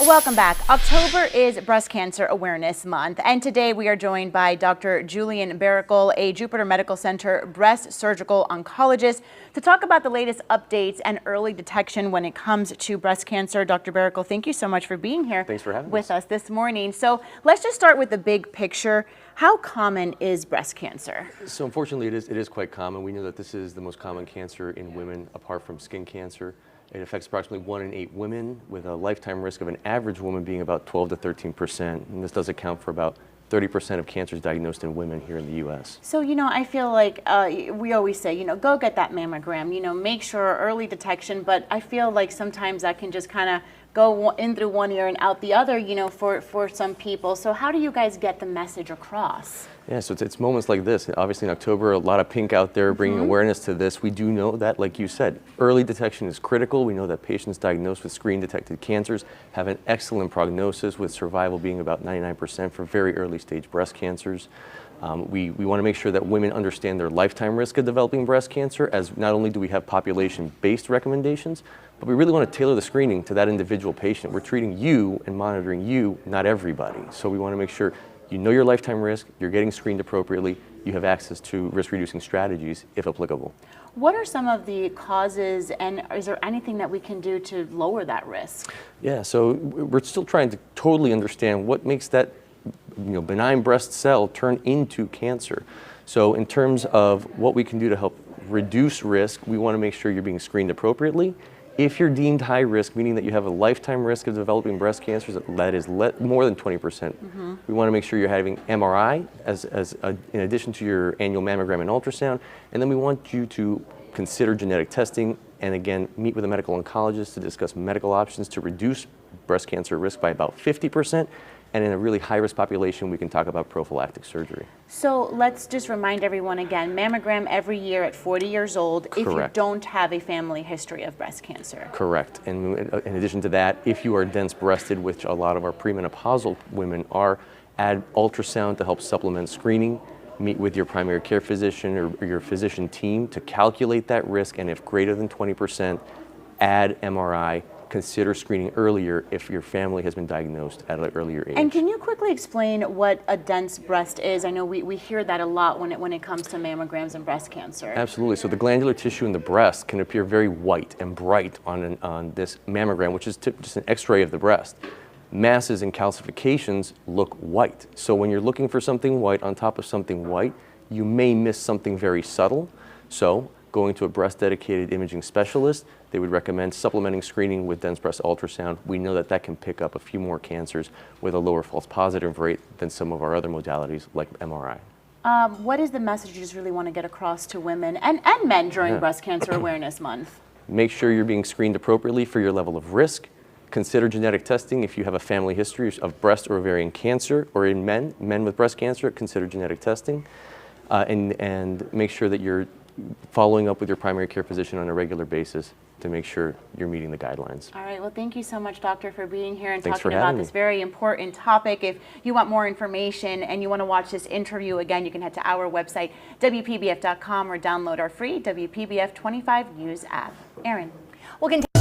Welcome back. October is Breast Cancer Awareness Month, and today we are joined by Dr. Julian Barakel, a Jupiter Medical Center breast surgical oncologist, to talk about the latest updates and early detection when it comes to breast cancer. Dr. Barakel, thank you so much for being here with us this morning. So let's just start with the big picture. How common is breast cancer? So unfortunately, it is quite common. We know that this is the most common cancer in women apart from skin cancer. It affects approximately 1 in 8 women, with a lifetime risk of an average woman being about 12 to 13%. And this does account for about 30% of cancers diagnosed in women here in the U.S. So, I feel like we always say, go get that mammogram, make sure early detection, but I feel like sometimes that can just kind of go in through one ear and out the other, for some people. So how do you guys get the message across? Yeah, so it's moments like this. Obviously in October, a lot of pink out there bringing awareness to this. We do know that, like you said, early detection is critical. We know that patients diagnosed with screen-detected cancers have an excellent prognosis, with survival being about 99% for very early stage breast cancers. We want to make sure that women understand their lifetime risk of developing breast cancer, as not only do we have population-based recommendations, but we really want to tailor the screening to that individual patient. We're treating you and monitoring you, not everybody. So we want to make sure you know your lifetime risk, you're getting screened appropriately, you have access to risk-reducing strategies if applicable. What are some of the causes, and is there anything that we can do to lower that risk? Yeah, so we're still trying to totally understand what makes that benign breast cell turn into cancer. So in terms of what we can do to help reduce risk, we want to make sure you're being screened appropriately. If you're deemed high risk, meaning that you have a lifetime risk of developing breast cancers that is more than 20%, we want to make sure you're having MRI in addition to your annual mammogram and ultrasound. And then we want you to consider genetic testing, and again, meet with a medical oncologist to discuss medical options to reduce breast cancer risk by about 50%. And in a really high-risk population, we can talk about prophylactic surgery. So let's just remind everyone again, mammogram every year at 40 years old. Correct. If you don't have a family history of breast cancer. Correct. And in addition to that, if you are dense-breasted, which a lot of our premenopausal women are, add ultrasound to help supplement screening, meet with your primary care physician or your physician team to calculate that risk, and if greater than 20%, add MRI. Consider screening earlier if your family has been diagnosed at an earlier age. And can you quickly explain what a dense breast is? I know we hear that a lot when it comes to mammograms and breast cancer. Absolutely. So the glandular tissue in the breast can appear very white and bright on this mammogram, which is just an X-ray of the breast. Masses and calcifications look white. So when you're looking for something white on top of something white, you may miss something very subtle. So going to a breast-dedicated imaging specialist, they would recommend supplementing screening with dense breast ultrasound. We know that can pick up a few more cancers with a lower false positive rate than some of our other modalities like MRI. What is the message you just really want to get across to women and men during Breast Cancer Awareness Month? Make sure you're being screened appropriately for your level of risk. Consider genetic testing if you have a family history of breast or ovarian cancer, or in men with breast cancer, consider genetic testing. And make sure that you're following up with your primary care physician on a regular basis to make sure you're meeting the guidelines. All right, well, thank you so much, doctor, for being here and talking about this very important topic. If you want more information and you want to watch this interview again, you can head to our website, WPBF.com, or download our free WPBF 25 News app. Aaron. We'll continue